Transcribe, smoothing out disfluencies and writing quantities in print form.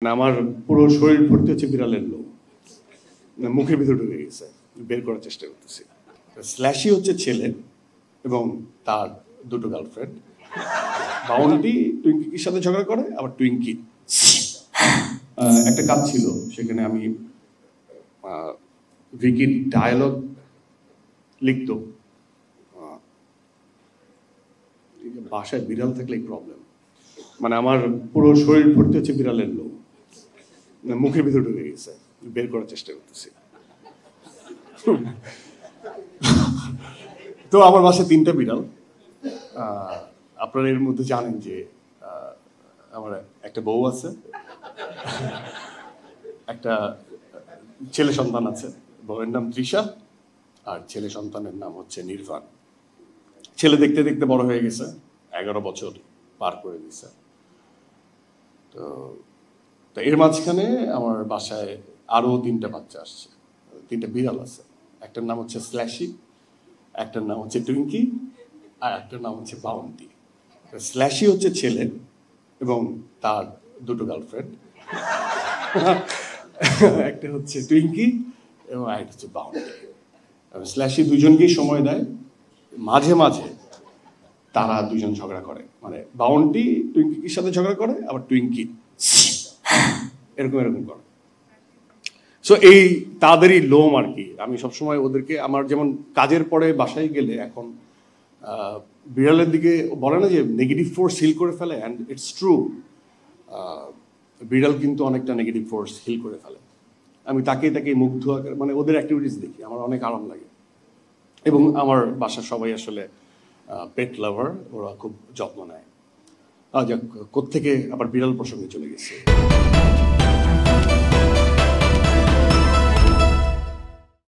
আমার পুরো শরীর ভর্তি হচ্ছে বিড়ালের লোম, মুখের ভিতরে ঢুকে গেছে, বের করার চেষ্টা করতেছি। স্ল্যাশি হচ্ছে ছেলে এবং তার দুটো গার্লফ্রেন্ড। বাউন্টি টুইঙ্কির সাথে ঝগড়া করে, আবার টুইঙ্কি একটা কাজ ছিল, সেখানে আমি ভিকির ডায়ালগ লিখতো। বাসায় বিড়াল থাকলেই প্রবলেম, মানে আমার পুরো শরীর ভর্তি হচ্ছে বিড়ালের লোম, মুখের ভিতরে ঢুকে গেছে, বের করার চেষ্টা করতেছি। তো আমার বাসায় 3টা বিড়াল। আপনারা এর মধ্যে জানেন যে আমার একটা বউ আছে, একটা ছেলে সন্তান আছে। বউয়ের নাম তৃষা আর ছেলে সন্তানের নাম হচ্ছে নির্বাণ। ছেলে দেখতে দেখতে বড় হয়ে গেছে, 11 বছর পার করে দিছে। তো এর মাঝখানে আমার বাসায় আরো 3টা বাচ্চা আসছে, 3টা বিড়াল আছে। একটার নাম হচ্ছে স্ল্যাশি, একটার নাম হচ্ছে টুইঙ্কি, আর একটার নাম হচ্ছে বাউন্টি। স্ল্যাশি হচ্ছে ছেলে এবং তার দুটো গার্লফ্রেন্ড, একটা হচ্ছে টুইঙ্কি এবং আরেকটা হচ্ছে বাউন্টি। স্ল্যাশি দুজনকেই সময় দেয়, মাঝে মাঝে তারা দুজন ঝগড়া করে, মানে বাউন্টি টুইঙ্কির সাথে ঝগড়া করে, আবার টুইঙ্কি এরকম এরকম করে। সো এই তাদেরই লোম আর কি। আমি সবসময় ওদেরকে, আমার যেমন কাজের পরে বাসায় গেলে এখন বিড়ালের দিকে বলে না যে নেগেটিভ ফোর্স হিল করে ফেলে, অ্যান্ড ইটস ট্রু। বিড়াল কিন্তু অনেকটা নেগেটিভ ফোর্স হিল করে ফেলে। আমি তাকে মুগ্ধ আকারে, মানে ওদের অ্যাক্টিভিটিস দেখি, আমার অনেক আরাম লাগে। এবং আমার বাসার সবাই আসলে পেট লাভার, ওরা খুব যত্ন নেয়। যাক, কোত্থেকে আবার বিড়াল প্রসঙ্গে চলে গেছে।